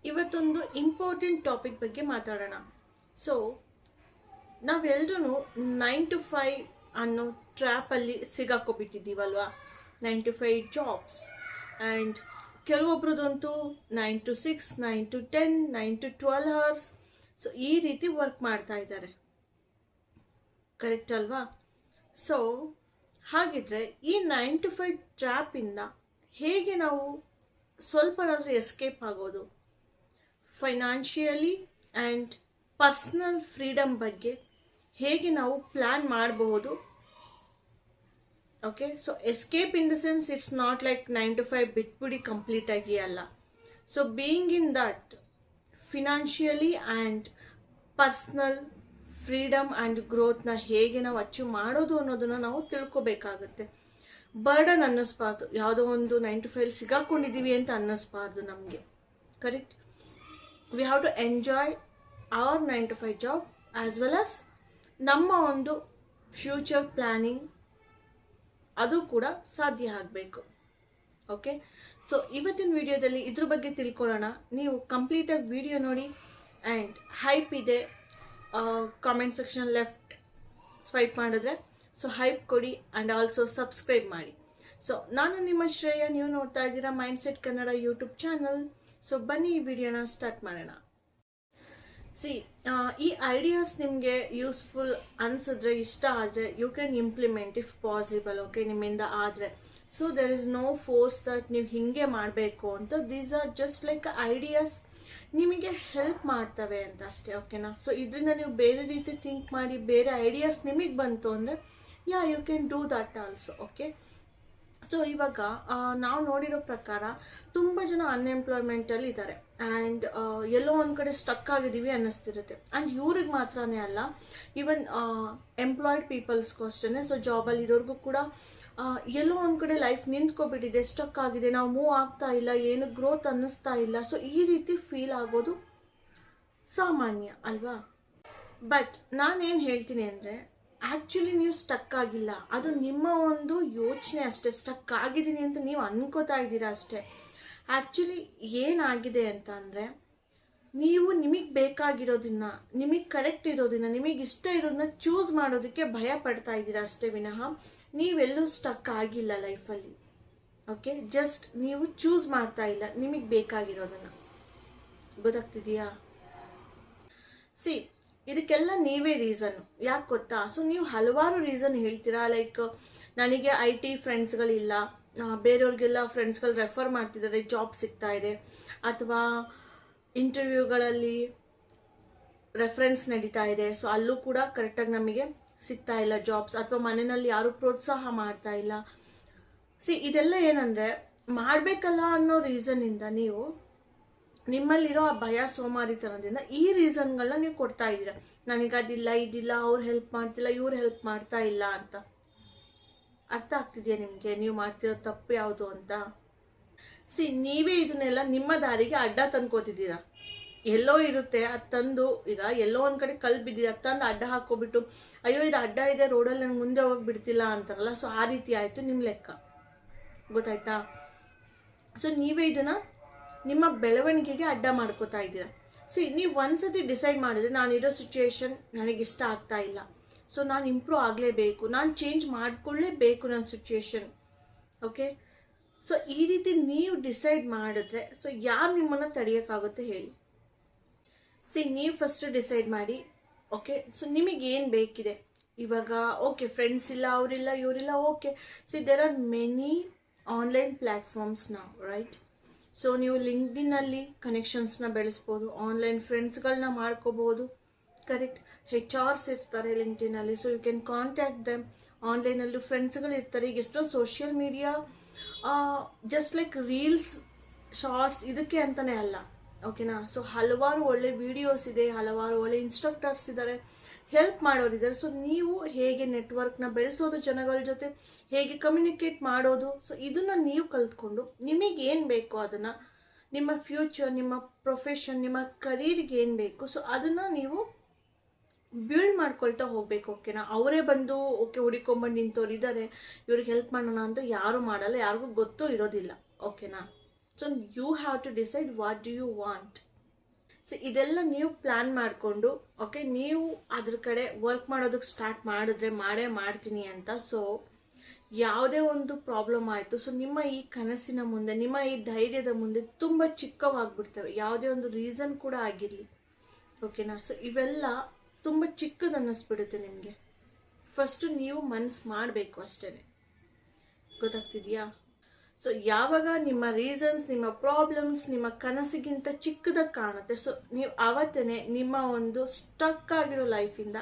ಇವತ್ತೊಂದು important topic ಬಗ್ಗೆ ಮಾತಾಡೋಣ. ಸೊ ನಾವೆಲ್ಲರೂ 9 to 5 ಅನ್ನೋ ಟ್ರ್ಯಾಪಲ್ಲಿ ಸಿಗಾಕೊಬಿಟ್ಟಿದ್ದೀವಲ್ವಾ. 9 to 5 ಜಾಬ್ಸ್ ಆ್ಯಂಡ್ ಕೆಲವೊಬ್ರದಂತೂ 9 to 6, 9 to 10, 9 to 12 hours. So ಈ ರೀತಿ ವರ್ಕ್ ಮಾಡ್ತಾ ಇದ್ದಾರೆ, ಕರೆಕ್ಟ್ ಅಲ್ವಾ? ಸೊ ಹಾಗಿದ್ರೆ ಈ 9 to 5 ಟ್ರ್ಯಾಪಿಂದ ಹೇಗೆ ನಾವು ಸ್ವಲ್ಪನಾದರೂ ಎಸ್ಕೇಪ್ ಆಗೋದು, ಫೈನಾನ್ಷಿಯಲಿ ಆ್ಯಂಡ್ ಪರ್ಸ್ನಲ್ ಫ್ರೀಡಮ್ ಬಗ್ಗೆ ಹೇಗೆ ನಾವು ಪ್ಲ್ಯಾನ್ ಮಾಡಬಹುದು. Okay, so escape in the sense it's not like 9 to 5 ಬಿಟ್ಬಿಡಿ ಕಂಪ್ಲೀಟ್ ಆಗಿ ಅಲ್ಲ. So being in that financially and personal freedom and ಗ್ರೋತ್ನ ಹೇಗೆ ನಾವು ಅಚೀವ್ ಮಾಡೋದು ಅನ್ನೋದನ್ನ ನಾವು ತಿಳ್ಕೊಬೇಕಾಗುತ್ತೆ. ಬರ್ಡನ್ ಅನ್ನಿಸ್ಬಾರ್ದು, ಯಾವುದೋ ಒಂದು 9 to 5 ಸಿಗಾಕೊಂಡಿದ್ದೀವಿ ಅಂತ ಅನ್ನಿಸ್ಬಾರ್ದು ನಮಗೆ, correct? We have to enjoy our 9 to 5 job as well as ನಮ್ಮ ಒಂದು ಫ್ಯೂಚರ್ ಪ್ಲ್ಯಾನಿಂಗ್ ಅದು ಕೂಡ ಸಾಧ್ಯ ಆಗಬೇಕು. ಓಕೆ, ಸೊ ಇವತ್ತಿನ ವಿಡಿಯೋದಲ್ಲಿ ಇದ್ರ ಬಗ್ಗೆ ತಿಳ್ಕೊಳ್ಳೋಣ. ನೀವು ಕಂಪ್ಲೀಟಾಗಿ ವಿಡಿಯೋ ನೋಡಿ ಆ್ಯಂಡ್ ಹೈಪ್ ಇದೆ ಕಾಮೆಂಟ್ ಸೆಕ್ಷನ್ ಲೆಫ್ಟ್ ಸ್ವೈಪ್ ಮಾಡಿದ್ರೆ ಸೊ ಹೈಪ್ ಕೊಡಿ ಆ್ಯಂಡ್ ಆಲ್ಸೋ ಸಬ್ಸ್ಕ್ರೈಬ್ ಮಾಡಿ. ಸೊ ನಾನು ನಿಮ್ಮ ಶ್ರೇಯ, ನೀವು ನೋಡ್ತಾ ಇದ್ದೀರಾ mindset Kannada YouTube channel. So ಬನ್ನಿ ಈ ವಿಡಿಯೋನ ಸ್ಟಾರ್ಟ್ ಮಾಡೋಣ. ಈ ಐಡಿಯಾಸ್ ನಿಮಗೆ ಯೂಸ್ಫುಲ್ ಅನಿಸಿದ್ರೆ, ಇಷ್ಟ ಆದರೆ you can implement if possible. Okay, ನಿಮ್ಮಿಂದ ಆದರೆ. So there is no force that ನೀವು ಹಿಂಗೆ ಮಾಡಬೇಕು ಅಂತ. These are just like ideas, ನಿಮಗೆ ಹೆಲ್ಪ್ ಮಾಡ್ತವೆ ಅಂತ ಅಷ್ಟೇ. ಓಕೆನಾ? ಸೊ ಇದರಿಂದ ನೀವು ಬೇರೆ ರೀತಿ ಥಿಂಕ್ ಮಾಡಿ ಬೇರೆ ಐಡಿಯಾಸ್ ನಿಮಗೆ ಬಂತು ಅಂದರೆ you can do that also. Okay, so ಇವಾಗ ನಾವು ನೋಡಿರೋ ಪ್ರಕಾರ ತುಂಬ ಜನ ಅನ್ಎಂಪ್ಲಾಯ್ಮೆಂಟಲ್ಲಿ ಇದ್ದಾರೆ ಆ್ಯಂಡ್ ಎಲ್ಲೋ ಒಂದು ಕಡೆ ಸ್ಟಕ್ ಆಗಿದ್ದೀವಿ ಅನ್ನಿಸ್ತಿರುತ್ತೆ. ಆ್ಯಂಡ್ ಇವ್ರಿಗೆ ಮಾತ್ರನೇ ಅಲ್ಲ, ಈವನ್ ಎಂಪ್ಲಾಯ್ಡ್ ಪೀಪಲ್ಸ್ಗೂ ಅಷ್ಟೇ. ಸೊ ಜಾಬಲ್ಲಿ ಇರೋರ್ಗೂ ಕೂಡ ಎಲ್ಲೋ ಒಂದು ಕಡೆ ಲೈಫ್ ನಿಂತ್ಕೊಬಿಟ್ಟಿದೆ, ಸ್ಟಕ್ ಆಗಿದೆ, ನಾವು ಮೂವ್ ಆಗ್ತಾ ಇಲ್ಲ, ಏನು ಗ್ರೋತ್ ಅನ್ನಿಸ್ತಾ ಇಲ್ಲ. ಸೊ ಈ ರೀತಿ ಫೀಲ್ ಆಗೋದು ಸಾಮಾನ್ಯ ಅಲ್ವಾ? ಬಟ್ ನಾನೇನು ಹೇಳ್ತೀನಿ ಅಂದರೆ, ಆ್ಯಕ್ಚುಲಿ ನೀವು ಸ್ಟಕ್ ಆಗಿಲ್ಲ, ಅದು ನಿಮ್ಮ ಒಂದು ಯೋಚನೆ ಅಷ್ಟೇ. ಸ್ಟಕ್ ಆಗಿದ್ದೀನಿ ಅಂತ ನೀವು ಅನ್ಕೋತಾ ಇದ್ದೀರಾ ಅಷ್ಟೇ. ಆ್ಯಕ್ಚುಲಿ ಏನಾಗಿದೆ ಅಂತ ಅಂದರೆ, ನೀವು ನಿಮಗೆ ಬೇಕಾಗಿರೋದನ್ನ, ನಿಮಗೆ ಕರೆಕ್ಟ್ ಇರೋದನ್ನ, ನಿಮಗೆ ಇಷ್ಟ ಇರೋದನ್ನ ಚೂಸ್ ಮಾಡೋದಕ್ಕೆ ಭಯ ಪಡ್ತಾ ಇದ್ದೀರಾ ಅಷ್ಟೇ ವಿನಃ ನೀವೆಲ್ಲೂ ಸ್ಟಕ್ ಆಗಿಲ್ಲ ಲೈಫಲ್ಲಿ. ಓಕೆ, ಜಸ್ಟ್ ನೀವು ಚೂಸ್ ಮಾಡ್ತಾ ಇಲ್ಲ ನಿಮಗೆ ಬೇಕಾಗಿರೋದನ್ನ. ಗೊತ್ತಾಗ್ತಿದೆಯಾ? ಇದಕ್ಕೆಲ್ಲ ನೀವೇ ರೀಸನ್. ಯಾಕೆ ಗೊತ್ತಾ? ಸೊ ನೀವು ಹಲವಾರು ರೀಸನ್ ಹೇಳ್ತೀರಾ. ಲೈಕ್ ನನಗೆ IT ಫ್ರೆಂಡ್ಸ್ಗಳಿಲ್ಲ, ಬೇರೆಯವ್ರಿಗೆಲ್ಲ ಫ್ರೆಂಡ್ಸ್ಗಳು ರೆಫರ್ ಮಾಡ್ತಿದ್ದಾರೆ, ಜಾಬ್ ಸಿಗ್ತಾ ಇದೆ, ಅಥವಾ ಇಂಟರ್ವ್ಯೂಗಳಲ್ಲಿ ರೆಫರೆನ್ಸ್ ನಡೀತಾ ಇದೆ, ಸೊ ಅಲ್ಲೂ ಕೂಡ ಕರೆಕ್ಟಾಗಿ ನಮಗೆ ಸಿಗ್ತಾ ಇಲ್ಲ ಜಾಬ್ಸ್, ಅಥವಾ ಮನೆಯಲ್ಲಿ ಯಾರು ಪ್ರೋತ್ಸಾಹ ಮಾಡ್ತಾ ಇಲ್ಲ. ಇದೆಲ್ಲ ಏನಂದರೆ ಮಾಡಬೇಕಲ್ಲ ಅನ್ನೋ ರೀಸನ್ನಿಂದ ನೀವು ನಿಮ್ಮಲ್ಲಿರೋ ಆ ಭಯ, ಸೋಮಾರಿತನದಿಂದ ಈ ರೀಸನ್ಗಳನ್ನ ನೀವು ಕೊಡ್ತಾ ಇದ್ದೀರಾ. ನನಗದಿಲ್ಲ, ಇದಿಲ್ಲ, ಅವ್ರು ಹೆಲ್ಪ್ ಮಾಡ್ತಿಲ್ಲ, ಇವ್ರು ಹೆಲ್ಪ್ ಮಾಡ್ತಾ ಇಲ್ಲ ಅಂತ. ಅರ್ಥ ಆಗ್ತಿದೆಯಾ ನಿಮಗೆ ನೀವು ಮಾಡ್ತಿರೋ ತಪ್ಪು ಯಾವುದು ಅಂತ? ನೀವೇ ಇದನ್ನೆಲ್ಲ ನಿಮ್ಮ ದಾರಿಗೆ ಅಡ್ಡ ತಂದ್ಕೋತಿದ್ದೀರಾ. ಎಲ್ಲೋ ಇರುತ್ತೆ ಅದು ತಂದು, ಈಗ ಎಲ್ಲೋ ಒಂದ್ ಕಡೆ ಕಲ್ ಬಿದ್ದಿದೆ, ಅದು ತಂದು ಅಡ್ಡ ಹಾಕೋಬಿಟ್ಟು ಅಯ್ಯೋ ಇದು ಅಡ್ಡ ಇದೆ, ರೋಡಲ್ಲಿ ನನಗೆ ಮುಂದೆ ಹೋಗಕ್ ಬಿಡ್ತಿಲ್ಲ ಅಂತಾರಲ್ಲ. ಸೊ ಆ ರೀತಿ ಆಯ್ತು ನಿಮ್ಮ ಲೆಕ್ಕ. ಗೊತ್ತಾಯ್ತಾ? ಸೊ ನೀವೇ ಇದನ್ನ ನಿಮ್ಮ ಬೆಳವಣಿಗೆಗೆ ಅಡ್ಡ ಮಾಡ್ಕೋತಾ ಇದ್ದೀರಾ. ನೀವು ಒಂದ್ಸತಿ ಡಿಸೈಡ್ ಮಾಡಿದ್ರೆ, ನಾನಿರೋ ಸಿಚುಯೇಷನ್ ನನಗಿಷ್ಟ ಆಗ್ತಾ ಇಲ್ಲ, ಸೊ ನಾನು ಇಂಪ್ರೂವ್ ಆಗಲೇಬೇಕು, ನಾನು ಚೇಂಜ್ ಮಾಡ್ಕೊಳ್ಳೇಬೇಕು ನನ್ನ ಸಿಚುಯೇಷನ್. ಓಕೆ, ಸೊ ಈ ರೀತಿ ನೀವು ಡಿಸೈಡ್ ಮಾಡಿದ್ರೆ ಸೊ ಯಾರು ನಿಮ್ಮನ್ನ ತಡೆಯೋಕ್ಕಾಗುತ್ತೆ ಹೇಳಿ? ನೀವು ಫಸ್ಟ್ ಡಿಸೈಡ್ ಮಾಡಿ. ಓಕೆ, ಸೊ ನಿಮಗೆ ಏನು ಬೇಕಿದೆ ಇವಾಗ? ಓಕೆ, ಫ್ರೆಂಡ್ಸ್ ಇಲ್ಲ, ಅವರಿಲ್ಲ, ಇವರಿಲ್ಲ. Okay, there are many online platforms ನಾವು, ರೈಟ್? ಸೊ ನೀವು ಲಿಂಕ್ಡ್ಇನ್ನಲ್ಲಿ ಕನೆಕ್ಷನ್ಸ್ನ ಬೆಳೆಸ್ಬೋದು, ಆನ್ಲೈನ್ ಫ್ರೆಂಡ್ಸ್ಗಳನ್ನ ಮಾಡ್ಕೋಬೋದು, ಕರೆಕ್ಟ್? HRs ಇರ್ತಾರೆ ಲಿಂಕ್ಡ್ಇನ್ನಲ್ಲಿ, so you can contact them. ಆನ್ಲೈನಲ್ಲೂ ಫ್ರೆಂಡ್ಸ್ಗಳು ಇರ್ತಾರೆ. ಈಗ ಎಷ್ಟೋ social media just like reels, shorts ಇದಕ್ಕೆ ಅಂತಾನೆ ಅಲ್ಲ. ಓಕೆನಾ? ಸೊ ಹಲವಾರು ಒಳ್ಳೆ ವಿಡಿಯೋಸ್ ಇದೆ, ಹಲವಾರು ಒಳ್ಳೆ ಇನ್ಸ್ಟ್ರಕ್ಟರ್ಸ್ ಇದ್ದಾರೆ, ಹೆಲ್ಪ್ ಮಾಡೋರಿದ್ದಾರೆ. ಸೊ ನೀವು ಹೇಗೆ ನೆಟ್ವರ್ಕ್ನ ಬೆಳೆಸೋದು, ಜನಗಳ ಜೊತೆ ಹೇಗೆ ಕಮ್ಯುನಿಕೇಟ್ ಮಾಡೋದು, ಸೊ ಇದನ್ನ ನೀವು ಕಲ್ತ್ಕೊಂಡು ನಿಮಗೆ ಏನು ಬೇಕೋ ಅದನ್ನ, ನಿಮ್ಮ ಫ್ಯೂಚರ್, ನಿಮ್ಮ ಪ್ರೊಫೆಷನ್, ನಿಮ್ಮ ಕರಿಯರ್ಗೆ ಏನು ಬೇಕು ಸೊ ಅದನ್ನ ನೀವು ಬಿಲ್ಡ್ ಮಾಡ್ಕೊಳ್ತಾ ಹೋಗ್ಬೇಕು. ಓಕೆನಾ? ಅವರೇ ಬಂದು ಓಕೆ ಹುಡಿಕೊಂಬಂದು ನಿಂತವ್ರು ಇದ್ದಾರೆ, ಇವ್ರಿಗೆ ಹೆಲ್ಪ್ ಮಾಡೋಣ ಅಂತ ಯಾರು ಮಾಡಲ್ಲ, ಯಾರಿಗೂ ಗೊತ್ತೂ ಇರೋದಿಲ್ಲ. ಓಕೆನಾ? So you have to decide what do you want. So ಇದೆಲ್ಲ ನೀವು ಪ್ಲಾನ್ ಮಾಡಿಕೊಂಡು ಓಕೆ ನೀವು ಅದ್ರ ಕಡೆ ವರ್ಕ್ ಮಾಡೋದಕ್ಕೆ ಸ್ಟಾರ್ಟ್ ಮಾಡಿದ್ರೆ ಮಾಡೇ ಮಾಡ್ತೀನಿ ಅಂತ. ಸೊ ಯಾವುದೇ ಒಂದು ಪ್ರಾಬ್ಲಮ್ ಆಯಿತು, ಸೊ ನಿಮ್ಮ ಈ ಕನಸಿನ ಮುಂದೆ, ನಿಮ್ಮ ಈ ಧೈರ್ಯದ ಮುಂದೆ ತುಂಬ ಚಿಕ್ಕವಾಗ್ಬಿಡ್ತವೆ, ಯಾವುದೇ ಒಂದು ರೀಸನ್ ಕೂಡ ಆಗಿರಲಿ. ಓಕೆನಾ? ಸೊ ಇವೆಲ್ಲ ತುಂಬ ಚಿಕ್ಕದು ಅನ್ನಿಸ್ಬಿಡುತ್ತೆ ನಿಮಗೆ. ಫಸ್ಟು ನೀವು ಮನಸ್ಸು ಮಾಡಬೇಕು ಅಷ್ಟೇ. ಗೊತ್ತಾಗ್ತಿದೆಯಾ? ಸೊ ಯಾವಾಗ ನಿಮ್ಮ ರೀಸನ್ಸ್, ನಿಮ್ಮ ಪ್ರಾಬ್ಲಮ್ಸ್ ನಿಮ್ಮ ಕನಸಿಗಿಂತ ಚಿಕ್ಕದಾಗಿ ಕಾಣುತ್ತೆ, ಸೊ ನೀವು ಅವತ್ತೇ ನಿಮ್ಮ ಒಂದು ಸ್ಟಕ್ ಆಗಿರೋ ಲೈಫಿಂದ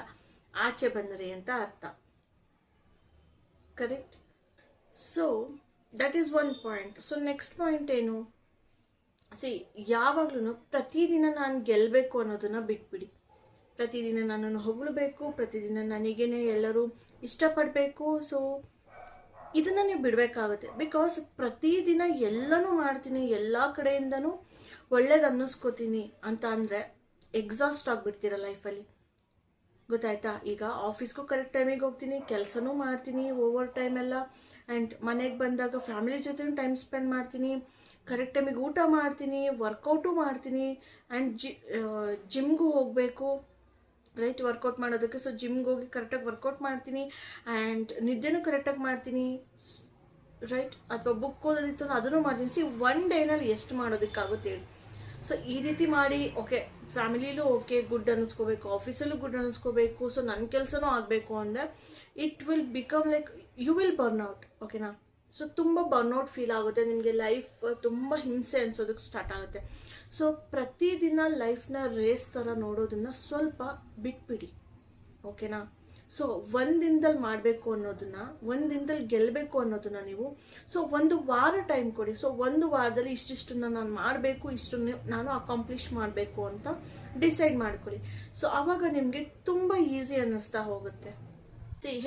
ಆಚೆ ಬಂದ್ರಿ ಅಂತ ಅರ್ಥ. Correct? So that is one point. So next point ಏನು? ಯಾವಾಗ್ಲೂ ಪ್ರತಿದಿನ ನಾನು ಗೆಲ್ಲಬೇಕು ಅನ್ನೋದನ್ನ ಬಿಟ್ಬಿಡಿ. ಪ್ರತಿದಿನ ನನ್ನನ್ನು ಹೊಗಳಬೇಕು, ಪ್ರತಿದಿನ ನನಗೇನೆ ಎಲ್ಲರೂ ಇಷ್ಟಪಡಬೇಕು. ಸೊ ಇದನ್ನ ನೀವು ಬಿಡಬೇಕಾಗುತ್ತೆ. ಬಿಕಾಸ್ ಪ್ರತಿದಿನ ಎಲ್ಲನೂ ಮಾಡ್ತೀನಿ, ಎಲ್ಲ ಕಡೆಯಿಂದನೂ ಒಳ್ಳೇದು ಅನ್ನಿಸ್ಕೋತೀನಿ ಅಂತ ಅಂದರೆ ಎಕ್ಸಾಸ್ಟ್ ಆಗಿಬಿಡ್ತೀರ ಲೈಫಲ್ಲಿ. ಗೊತ್ತಾಯ್ತಾ? ಈಗ ಆಫೀಸ್ಗೂ ಕರೆಕ್ಟ್ ಟೈಮಿಗೆ ಹೋಗ್ತೀನಿ, ಕೆಲಸನೂ ಮಾಡ್ತೀನಿ ಓವರ್ ಟೈಮ್ ಎಲ್ಲ, ಆ್ಯಂಡ್ ಮನೆಗೆ ಬಂದಾಗ ಫ್ಯಾಮಿಲಿ ಜೊತೆ ಟೈಮ್ ಸ್ಪೆಂಡ್ ಮಾಡ್ತೀನಿ, ಕರೆಕ್ಟ್ ಟೈಮಿಗೆ ಊಟ ಮಾಡ್ತೀನಿ, ವರ್ಕೌಟು ಮಾಡ್ತೀನಿ, ಆ್ಯಂಡ್ ಜಿಮ್ಗೂ ಹೋಗಬೇಕು, ರೈಟ್? ವರ್ಕೌಟ್ ಮಾಡೋದಕ್ಕೆ. ಸೊ ಜಿಮ್ಗೆ ಹೋಗಿ ಕರೆಕ್ಟಾಗಿ ವರ್ಕೌಟ್ ಮಾಡ್ತೀನಿ, ಆ್ಯಂಡ್ ನಿದ್ದೆನೂ ಕರೆಕ್ಟಾಗಿ ಮಾಡ್ತೀನಿ, ರೈಟ್? ಅಥವಾ ಬುಕ್ ಓದೋದಿತ್ತು ಅದನ್ನು ಮಾಡ್ತೀನಿ. ಒನ್ ಡೇನಲ್ಲಿ ಎಷ್ಟು ಮಾಡೋದಕ್ಕಾಗುತ್ತೆ ಹೇಳಿ? ಸೊ ಈ ರೀತಿ ಮಾಡಿ ಓಕೆ ಫ್ಯಾಮಿಲಿಲೂ ಓಕೆ ಗುಡ್ ಅನ್ನಿಸ್ಕೋಬೇಕು, ಆಫೀಸಲ್ಲೂ ಗುಡ್ ಅನ್ನಿಸ್ಕೋಬೇಕು, ಸೊ ನನ್ನ ಕೆಲಸನೂ ಆಗಬೇಕು ಅಂದರೆ it will become like you will burnout. ಓಕೆನಾ? ಸೊ ತುಂಬ ಬರ್ನ್ಔಟ್ ಫೀಲ್ ಆಗುತ್ತೆ ನಿಮಗೆ, ಲೈಫ್ ತುಂಬ ಹಿಂಸೆ ಅನ್ಸೋದಕ್ಕೆ ಸ್ಟಾರ್ಟ್ ಆಗುತ್ತೆ. ಸೊ ಪ್ರತಿದಿನ ಲೈಫ್ನ ರೇಸ್ ಥರ ನೋಡೋದನ್ನ ಸ್ವಲ್ಪ ಬಿಟ್ಬಿಡಿ. ಓಕೆನಾ? ಸೊ ಒಂದಿನದಲ್ಲಿ ಮಾಡಬೇಕು ಅನ್ನೋದನ್ನ, ಒಂದಿನದಲ್ಲಿ ಗೆಲ್ಲಬೇಕು ಅನ್ನೋದನ್ನ ನೀವು ಸೊ ಒಂದು ವಾರ ಟೈಮ್ ಕೊಡಿ. ಸೊ ಒಂದು ವಾರದಲ್ಲಿ ಇಷ್ಟಿಷ್ಟನ್ನ ನಾನು ಮಾಡಬೇಕು, ಇಷ್ಟನ್ನು ನಾನು ಅಕಾಂಪ್ಲಿಷ್ ಮಾಡಬೇಕು ಅಂತ ಡಿಸೈಡ್ ಮಾಡ್ಕೊಳ್ಳಿ. ಸೊ ಆವಾಗ ನಿಮಗೆ ತುಂಬ ಈಸಿ ಅನ್ನಿಸ್ತಾ ಹೋಗುತ್ತೆ.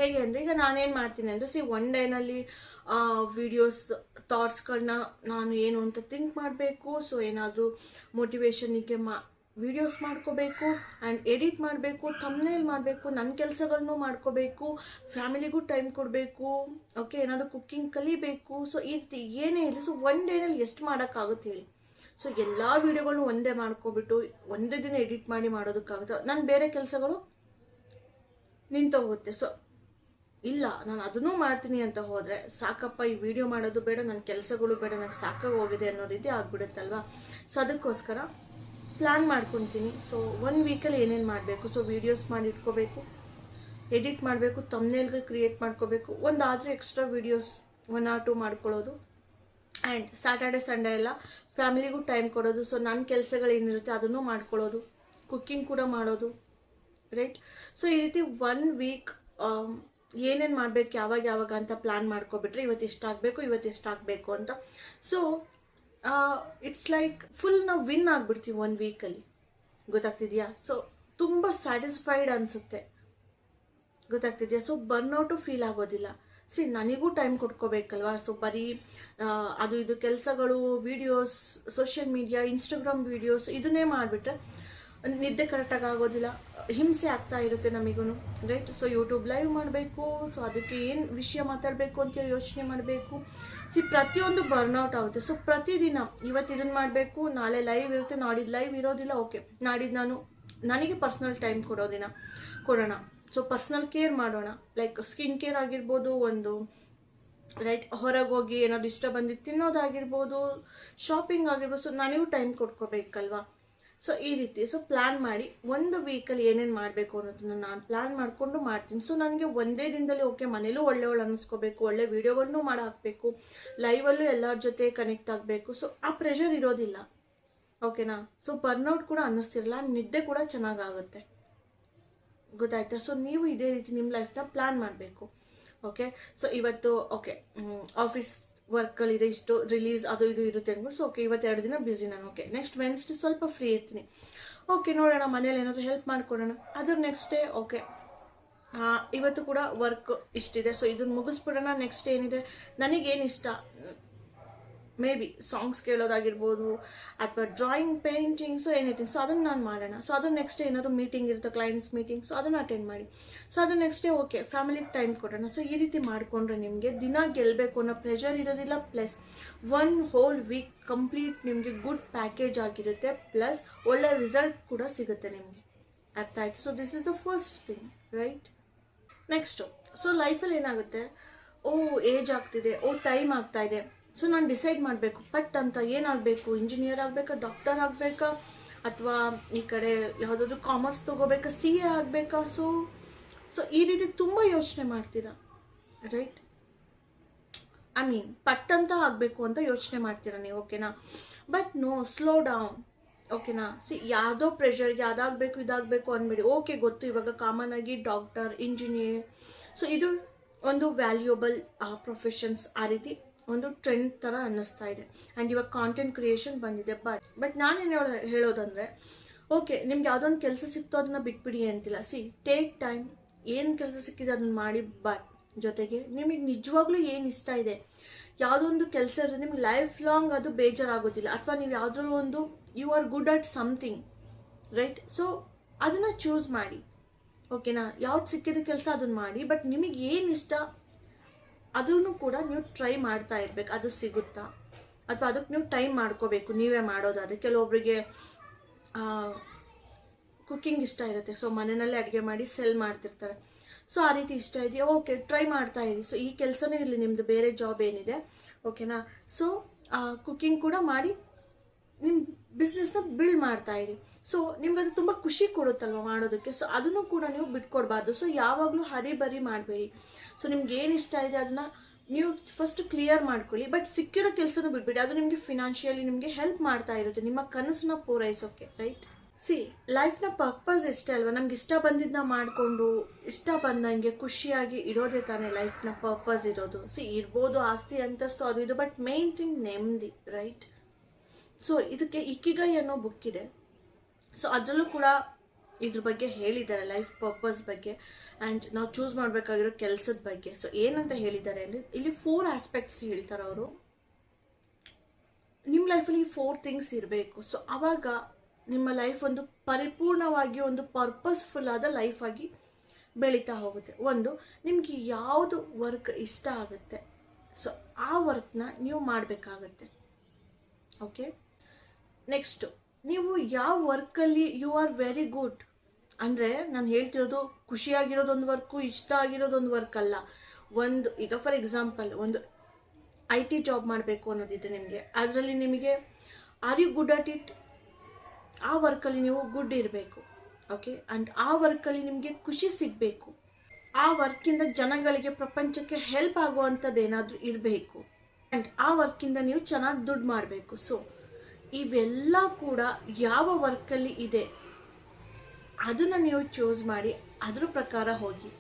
ಹೇಗೆ ಅಂದರೆ, ಈಗ ನಾನೇನು ಮಾಡ್ತೀನಿ ಅಂದರೆ ಒನ್ ಡೇನಲ್ಲಿ ವಿಡಿಯೋಸ್ ಥಾಟ್ಸ್ಗಳನ್ನ ನಾನು ಏನು ಅಂತ ಥಿಂಕ್ ಮಾಡಬೇಕು. ಸೊ ಏನಾದರೂ ಮೋಟಿವೇಶನಿಗೆ ವಿಡಿಯೋಸ್ ಮಾಡ್ಕೋಬೇಕು, ಆ್ಯಂಡ್ ಎಡಿಟ್ ಮಾಡಬೇಕು, ಥಂಬ್ನೇಲ್ ಮಾಡಬೇಕು, ನನ್ನ ಕೆಲಸಗಳನ್ನು ಮಾಡ್ಕೋಬೇಕು, ಫ್ಯಾಮಿಲಿಗೂ ಟೈಮ್ ಕೊಡಬೇಕು, ಓಕೆ ಏನಾದರೂ ಕುಕ್ಕಿಂಗ್ ಕಲಿಬೇಕು. ಸೊ ಈ ರೀತಿ ಏನೇ ಇರಲಿ, ಸೊ ಒನ್ ಡೇನಲ್ಲಿ ಎಷ್ಟು ಮಾಡೋಕ್ಕಾಗುತ್ತೆ ಹೇಳಿ? ಸೊ ಎಲ್ಲ ವಿಡಿಯೋಗಳನ್ನೂ ಒಂದೇ ಮಾಡ್ಕೊಬಿಟ್ಟು ಒಂದೇ ದಿನ ಎಡಿಟ್ ಮಾಡಿ ಮಾಡೋದಕ್ಕಾಗುತ್ತೆ? ನಾನು ಬೇರೆ ಕೆಲಸಗಳು ನಿಂತೋಗುತ್ತೆ. ಸೊ ಇಲ್ಲ, ನಾನು ಅದನ್ನೂ ಮಾಡ್ತೀನಿ ಅಂತ ಹೋದರೆ ಸಾಕಪ್ಪ, ಈ ವಿಡಿಯೋ ಮಾಡೋದು ಬೇಡ, ನನ್ನ ಕೆಲಸಗಳು ಬೇಡ, ನನಗೆ ಸಾಕಾಗಿ ಹೋಗಿದೆ ಅನ್ನೋ ರೀತಿ ಆಗ್ಬಿಡುತ್ತಲ್ವಾ? ಸೊ ಅದಕ್ಕೋಸ್ಕರ ಪ್ಲ್ಯಾನ್ ಮಾಡ್ಕೊತೀನಿ. ಸೊ 1 ವೀಕಲ್ಲಿ ಏನೇನು ಮಾಡಬೇಕು? ಸೊ ವೀಡಿಯೋಸ್ ಮಾಡಿ ಇಟ್ಕೋಬೇಕು, ಎಡಿಟ್ ಮಾಡಬೇಕು, ಥಂಬ್ನೇಲ್ಗಳು ಕ್ರಿಯೇಟ್ ಮಾಡ್ಕೋಬೇಕು, ಒಂದಾದರೂ ಎಕ್ಸ್ಟ್ರಾ ವೀಡಿಯೋಸ್ 1 or 2 ಮಾಡ್ಕೊಳ್ಳೋದು, ಆ್ಯಂಡ್ ಸ್ಯಾಟರ್ಡೆ ಸಂಡೇ ಎಲ್ಲ ಫ್ಯಾಮಿಲಿಗೂ ಟೈಮ್ ಕೊಡೋದು. ಸೊ ನನ್ನ ಕೆಲಸಗಳೇನಿರುತ್ತೆ ಅದನ್ನು ಮಾಡ್ಕೊಳ್ಳೋದು, ಕುಕ್ಕಿಂಗ್ ಕೂಡ ಮಾಡೋದು, ರೈಟ್? ಸೊ ಈ ರೀತಿ 1 ವೀಕ್ ಏನೇನು ಮಾಡಬೇಕು, ಯಾವಾಗ ಅಂತ ಪ್ಲ್ಯಾನ್ ಮಾಡ್ಕೊಬಿಟ್ರೆ ಇವತ್ತು ಎಷ್ಟಾಗಬೇಕು, ಇವತ್ತು ಎಷ್ಟಾಗಬೇಕು ಅಂತ. ಸೊ ಇಟ್ಸ್ ಲೈಕ್ ಫುಲ್ ನಾವು ವಿನ್ ಆಗಿಬಿಡ್ತೀವಿ 1 ವೀಕಲ್ಲಿ. ಗೊತ್ತಾಗ್ತಿದೆಯಾ? ಸೊ ತುಂಬ ಸ್ಯಾಟಿಸ್ಫೈಡ್ ಅನಿಸುತ್ತೆ. ಗೊತ್ತಾಗ್ತಿದೆಯಾ? ಸೊ ಬರ್ನ್ಔಟು ಫೀಲ್ ಆಗೋದಿಲ್ಲ. ನನಗೂ ಟೈಮ್ ಕೊಟ್ಕೋಬೇಕಲ್ವಾ? ಸೊ ಬರೀ ಅದು ಇದು ಕೆಲಸಗಳು, videos, social media, Instagram videos ಇದನ್ನೇ ಮಾಡಿಬಿಟ್ರೆ ನಿದ್ದೆ ಕರೆಕ್ಟಾಗಿ ಆಗೋದಿಲ್ಲ, ಹಿಂಸೆ ಆಗ್ತಾ ಇರುತ್ತೆ ನಮಗೂ, ರೈಟ್? ಸೊ ಯೂಟ್ಯೂಬ್ ಲೈವ್ ಮಾಡಬೇಕು, ಸೊ ಅದಕ್ಕೆ ಏನು ವಿಷಯ ಮಾತಾಡಬೇಕು ಅಂತ ಯೋಚನೆ ಮಾಡಬೇಕು. ಪ್ರತಿಯೊಂದು ಬರ್ನ್ಔಟ್ ಆಗುತ್ತೆ. ಸೊ ಪ್ರತಿದಿನ ಇವತ್ತು ಇದನ್ನು ಮಾಡಬೇಕು, ನಾಳೆ ಲೈವ್ ಇರುತ್ತೆ, ನಾಡಿದ್ದು ಲೈವ್ ಇರೋದಿಲ್ಲ, ಓಕೆ ನಾಡಿದ್ದು ನನಗೆ ಪರ್ಸ್ನಲ್ ಟೈಮ್ ಕೊಡೋಣ. ಸೊ ಪರ್ಸ್ನಲ್ ಕೇರ್ ಮಾಡೋಣ, ಲೈಕ್ ಸ್ಕಿನ್ ಕೇರ್ ಆಗಿರ್ಬೋದು, ಒಂದು ರೈಟ್ ಹೊರಗೆ ಹೋಗಿ ಏನಾದ್ರು ಇಷ್ಟ ಬಂದಿದ್ದು ತಿನ್ನೋದಾಗಿರ್ಬೋದು, ಶಾಪಿಂಗ್ ಆಗಿರ್ಬೋದು. ಸೊ ನನಗೂ ಟೈಮ್ ಕೊಟ್ಕೋಬೇಕಲ್ವಾ? ಸೊ ಈ ರೀತಿ ಸೊ ಪ್ಲ್ಯಾನ್ ಮಾಡಿ 1 ವೀಕಲ್ಲಿ ಏನೇನು ಮಾಡಬೇಕು ಅನ್ನೋದನ್ನ ನಾನು ಪ್ಲ್ಯಾನ್ ಮಾಡಿಕೊಂಡು ಮಾಡ್ತೀನಿ. ಸೊ ನನಗೆ ಒಂದೇ ದಿನದಲ್ಲಿ ಓಕೆ ಮನೇಲೂ ಒಳ್ಳೆಯವಳು ಅನ್ನಿಸ್ಕೋಬೇಕು, ಒಳ್ಳೆ ವಿಡಿಯೋಗಳನ್ನು ಮಾಡಿ ಹಾಕಬೇಕು, ಲೈವಲ್ಲೂ ಎಲ್ಲರ ಜೊತೆ ಕನೆಕ್ಟ್ ಆಗಬೇಕು. ಸೊ ಆ ಪ್ರೆಷರ್ ಇರೋದಿಲ್ಲ. ಓಕೆನಾ? ಸೊ ಬರ್ನ್ಔಟ್ ಕೂಡ ಅನ್ನಿಸ್ತಿರಲ್ಲ, ನಿದ್ದೆ ಕೂಡ ಚೆನ್ನಾಗಾಗುತ್ತೆ. ಗೊತ್ತಾಯ್ತಾ? ಸೊ ನೀವು ಇದೇ ರೀತಿ ನಿಮ್ಮ ಲೈಫ್ನ ಪ್ಲ್ಯಾನ್ ಮಾಡಬೇಕು. ಓಕೆ? ಸೊ ಇವತ್ತು ಓಕೆ ಆಫೀಸ್ ವರ್ಕ್ಗಳಿದೆ, ಇಷ್ಟು ರಿಲೀಸ್ ಅದು ಇದು ಇರುತ್ತೆ ಅಂದ್ಬಿಟ್ಟು. ಸೊ ಓಕೆ ಇವತ್ತು 2 ದಿನ ಬ್ಯುಸಿ ನಾನು. ಓಕೆ ನೆಕ್ಸ್ಟ್ ವೆನ್ಸ್ಡೇ ಸ್ವಲ್ಪ ಫ್ರೀ ಇರ್ತೀನಿ. ಓಕೆ ನೋಡೋಣ, ಮನೇಲಿ ಏನಾದರೂ ಹೆಲ್ಪ್ ಮಾಡ್ಕೊಡೋಣ. ಅದ್ರ ನೆಕ್ಸ್ಟ್ ಡೇ ಓಕೆ ಇವತ್ತು ಕೂಡ ವರ್ಕ್ ಇಷ್ಟಿದೆ, ಸೊ ಇದನ್ನು ಮುಗಿಸ್ಬಿಡೋಣ. ನೆಕ್ಸ್ಟ್ ಏನಿದೆ, ನನಗೇನು ಇಷ್ಟ, ಮೇ ಬಿ ಸಾಂಗ್ಸ್ ಕೇಳೋದಾಗಿರ್ಬೋದು ಅಥವಾ drawing painting so anything. So ಅದನ್ನು ನಾನು ಮಾಡೋಣ. ಸೊ ಅದು ನೆಕ್ಸ್ಟ್ ಡೇ ಏನಾದ್ರು ಮೀಟಿಂಗ್ ಇರುತ್ತೆ, ಕ್ಲೈಂಟ್ಸ್ ಮೀಟಿಂಗ್, ಸೊ ಅದನ್ನು ಅಟೆಂಡ್ ಮಾಡಿ. ಸೊ ಅದು ನೆಕ್ಸ್ಟ್ ಡೇ ಓಕೆ ಫ್ಯಾಮಿಲಿಗೆ ಟೈಮ್ ಕೊಡೋಣ. ಸೊ ಈ ರೀತಿ ಮಾಡಿಕೊಂಡ್ರೆ ನಿಮಗೆ ದಿನ ಗೆಲ್ಲಬೇಕು ಅನ್ನೋ ಪ್ರೆಷರ್ ಇರೋದಿಲ್ಲ. ಪ್ಲಸ್ 1 whole week ಕಂಪ್ಲೀಟ್ ನಿಮಗೆ ಗುಡ್ ಪ್ಯಾಕೇಜ್ ಆಗಿರುತ್ತೆ. ಪ್ಲಸ್ ಒಳ್ಳೆ ರಿಸಲ್ಟ್ ಕೂಡ ಸಿಗುತ್ತೆ ನಿಮಗೆ. ಅರ್ಥ ಆಯ್ತು? So this is the first thing, right? Next, so ಲೈಫಲ್ಲಿ ಏನಾಗುತ್ತೆ, ಏಜ್ ಆಗ್ತಿದೆ, ಟೈಮ್ ಆಗ್ತಾ ಇದೆ, ಸೊ ನಾನು ಡಿಸೈಡ್ ಮಾಡಬೇಕು ಪಟ್ ಅಂತ ಏನಾಗಬೇಕು, ಇಂಜಿನಿಯರ್ ಆಗಬೇಕಾ, ಡಾಕ್ಟರ್ ಆಗಬೇಕಾ, ಅಥವಾ ಈ ಕಡೆ ಯಾವುದಾದ್ರು ಕಾಮರ್ಸ್ ತೊಗೋಬೇಕಾ, CA ಆಗಬೇಕಾ. ಸೊ ಈ ರೀತಿ ತುಂಬ ಯೋಚನೆ ಮಾಡ್ತೀರಾ, ರೈಟ್? ಐ ಮೀನ್ ಪಟ್ ಅಂತ ಆಗಬೇಕು ಅಂತ ಯೋಚನೆ ಮಾಡ್ತೀರಾ ನೀವು, ಓಕೆನಾ? ಬಟ್ ನೋ, ಸ್ಲೋ ಡೌನ್, ಓಕೆನಾ? ಯಾವುದೋ ಪ್ರೆಷರ್ಗೆ ಅದಾಗಬೇಕು ಇದಾಗಬೇಕು ಅಂದ್ಬಿಡಿ. ಓಕೆ, ಗೊತ್ತು ಇವಾಗ ಕಾಮನ್ ಆಗಿ ಡಾಕ್ಟರ್, ಇಂಜಿನಿಯರ್, ಸೊ ಇದು ಒಂದು ವ್ಯಾಲ್ಯೂಯಬಲ್ ಪ್ರೊಫೆಷನ್ಸ್, ಆ ರೀತಿ ಒಂದು ಟ್ರೆಂಡ್ ಥರ ಅನ್ನಿಸ್ತಾ ಇದೆ. ಆ್ಯಂಡ್ ಇವಾಗ ಕಾಂಟೆಂಟ್ ಕ್ರಿಯೇಷನ್ ಬಂದಿದೆ. ಬಟ್ ನಾನೇನು ಹೇಳೋದಂದರೆ, ಓಕೆ ನಿಮ್ಗೆ ಯಾವುದೊಂದು ಕೆಲಸ ಸಿಕ್ತೋ ಅದನ್ನ ಬಿಟ್ಬಿಡಿ ಅಂತಿಲ್ಲ. ಟೇಕ್ ಟೈಮ್, ಏನು ಕೆಲಸ ಸಿಕ್ಕಿದೆ ಅದನ್ನ ಮಾಡಿ. ಬಟ್ ಜೊತೆಗೆ ನಿಮಗೆ ನಿಜವಾಗ್ಲೂ ಏನು ಇಷ್ಟ ಇದೆ, ಯಾವುದೋ ಒಂದು ಕೆಲಸ ಇರುತ್ತೆ ನಿಮ್ಗೆ ಲೈಫ್ ಲಾಂಗ್ ಅದು ಬೇಜಾರಾಗೋದಿಲ್ಲ, ಅಥವಾ ನೀವು ಯಾವುದ್ರೂ ಒಂದು you are good at something, right? So ಅದನ್ನ ಚೂಸ್ ಮಾಡಿ, ಓಕೆನಾ? ಯಾವ್ದು ಸಿಕ್ಕಿದ ಕೆಲಸ ಅದನ್ನ ಮಾಡಿ. ಬಟ್ ನಿಮಗೆ ಏನು ಇಷ್ಟ ಅದನ್ನು ಕೂಡ ನೀವು ಟ್ರೈ ಮಾಡ್ತಾ ಇರ್ಬೇಕು. ಅದು ಸಿಗುತ್ತಾ, ಅಥವಾ ಅದಕ್ಕೆ ನೀವು ಟೈಮ್ ಮಾಡ್ಕೋಬೇಕು ನೀವೇ ಮಾಡೋದಾದ್ರೆ. ಕೆಲವೊಬ್ಬರಿಗೆ ಕುಕ್ಕಿಂಗ್ ಇಷ್ಟ ಇರುತ್ತೆ, ಸೊ ಮನೆಯಲ್ಲೇ ಅಡುಗೆ ಮಾಡಿ ಸೆಲ್ ಮಾಡ್ತಿರ್ತಾರೆ. ಸೊ ಆ ರೀತಿ ಇಷ್ಟ ಇದೆಯಾ, ಓಕೆ ಟ್ರೈ ಮಾಡ್ತಾ ಇರಿ. ಸೊ ಈ ಕೆಲಸನೇ ಇರಲಿ ನಿಮ್ಮದು, ಬೇರೆ ಜಾಬ್ ಏನಿದೆ, ಓಕೆನಾ? ಸೊ ಕುಕ್ಕಿಂಗ್ ಕೂಡ ಮಾಡಿ ನಿಮ್ಮ ಬಿಸ್ನೆಸ್ನ ಬಿಲ್ಡ್ ಮಾಡ್ತಾ ಇರಿ. ಸೊ ನಿಮ್ಗೆ ಅದು ತುಂಬ ಖುಷಿ ಕೊಡುತ್ತಲ್ವ ಮಾಡೋದಕ್ಕೆ. ಸೊ ಅದನ್ನು ಕೂಡ ನೀವು ಬಿಟ್ಕೊಡ್ಬಾರ್ದು. ಸೊ ಯಾವಾಗಲೂ ಹರಿಬರಿ ಮಾಡಬೇಡಿ. ಸೊ ನಿಮ್ಗೆ ಏನು ಇಷ್ಟ ಇದೆ ಅದನ್ನ ನೀವು ಫಸ್ಟ್ ಕ್ಲಿಯರ್ ಮಾಡ್ಕೊಳ್ಳಿ. ಬಟ್ ಸಿಕ್ಕಿರೋ ಕೆಲಸನೂ ಬಿಟ್ಬಿಡಿ, ಅದು ನಿಮಗೆ ಫಿನಾನ್ಷಿಯಲಿ ನಿಮಗೆ ಹೆಲ್ಪ್ ಮಾಡ್ತಾ ಇರುತ್ತೆ ನಿಮ್ಮ ಕನಸನ್ನ ಪೂರೈಸೋಕೆ, ರೈಟ್? ಲೈಫ್ನ ಪರ್ಪಸ್ ಇಷ್ಟೇ ಅಲ್ವಾ? ನಮ್ಗೆ ಇಷ್ಟ ಬಂದಿದ್ದನ್ನ ಮಾಡಿಕೊಂಡು ಇಷ್ಟ ಬಂದಂಗೆ ಖುಷಿಯಾಗಿ ಇರೋದೇ ತಾನೇ ಲೈಫ್ನ ಪರ್ಪಸ್ ಇರೋದು. ಇರ್ಬೋದು ಆಸ್ತಿ ಅಂತಸ್ತು ಅದು ಇದು, ಬಟ್ ಮೇನ್ ಥಿಂಗ್ ನೆಮ್ಮದಿ, ರೈಟ್? ಸೊ ಇದಕ್ಕೆ ಇಕಿಗೈ ಅನ್ನೋ ಬುಕ್ ಇದೆ. ಸೊ ಅದರಲ್ಲೂ ಕೂಡ ಇದ್ರ ಬಗ್ಗೆ ಹೇಳಿದ್ದಾರೆ, ಲೈಫ್ ಪರ್ಪಸ್ ಬಗ್ಗೆ ಆ್ಯಂಡ್ ನಾವು ಚೂಸ್ ಮಾಡಬೇಕಾಗಿರೋ ಕೆಲಸದ ಬಗ್ಗೆ. ಸೊ ಏನಂತ ಹೇಳಿದ್ದಾರೆ ಅಂದರೆ, ಇಲ್ಲಿ 4 ಆಸ್ಪೆಕ್ಟ್ಸ್ ಹೇಳ್ತಾರೆ ಅವರು. ನಿಮ್ಮ ಲೈಫಲ್ಲಿ 4 ಥಿಂಗ್ಸ್ ಇರಬೇಕು. ಸೊ ಆವಾಗ ನಿಮ್ಮ ಲೈಫ್ ಒಂದು ಪರಿಪೂರ್ಣವಾಗಿ ಒಂದು ಪರ್ಪಸ್ಫುಲ್ ಆದ ಲೈಫ್ ಆಗಿ ಬೆಳೀತಾ ಹೋಗುತ್ತೆ. ಒಂದು, ನಿಮ್ಗೆ ಯಾವುದು ವರ್ಕ್ ಇಷ್ಟ ಆಗುತ್ತೆ, ಸೊ ಆ ವರ್ಕ್ನ ನೀವು ಮಾಡಬೇಕಾಗತ್ತೆ, ಓಕೆ? ನೆಕ್ಸ್ಟು, ನೀವು ಯಾವ ವರ್ಕಲ್ಲಿ ಯು ಆರ್ ವೆರಿ ಗುಡ್, ಅಂದರೆ ನಾನು ಹೇಳ್ತಿರೋದು ಖುಷಿಯಾಗಿರೋದೊಂದು ವರ್ಕು, ಇಷ್ಟ ಆಗಿರೋದೊಂದು ವರ್ಕ್ ಅಲ್ಲ. ಒಂದು ಈಗ ಫಾರ್ ಎಕ್ಸಾಂಪಲ್ ಒಂದು IT ಜಾಬ್ ಮಾಡಬೇಕು ಅನ್ನೋದಿದೆ ನಿಮಗೆ, ಅದರಲ್ಲಿ ನಿಮಗೆ are you good at it, ಆ ವರ್ಕಲ್ಲಿ ನೀವು ಗುಡ್ ಇರಬೇಕು, ಓಕೆ? ಆ್ಯಂಡ್ ಆ ವರ್ಕಲ್ಲಿ ನಿಮಗೆ ಖುಷಿ ಸಿಗಬೇಕು, ಆ ವರ್ಕಿಂದ ಜನಗಳಿಗೆ ಪ್ರಪಂಚಕ್ಕೆ ಹೆಲ್ಪ್ ಆಗುವಂಥದ್ದು ಏನಾದರೂ ಇರಬೇಕು, ಆ್ಯಂಡ್ ಆ ವರ್ಕಿಂದ ನೀವು ಚೆನ್ನಾಗಿ ದುಡ್ಡು ಮಾಡಬೇಕು. ಸೊ ಇವೆಲ್ಲ ಕೂಡ ಯಾವ ವರ್ಕಲ್ಲಿ ಇದೆ ಅದನ್ನು ನೀವು ಚೂಸ್ ಮಾಡಿ ಅದ್ರ ಪ್ರಕಾರ ಹೋಗಿ,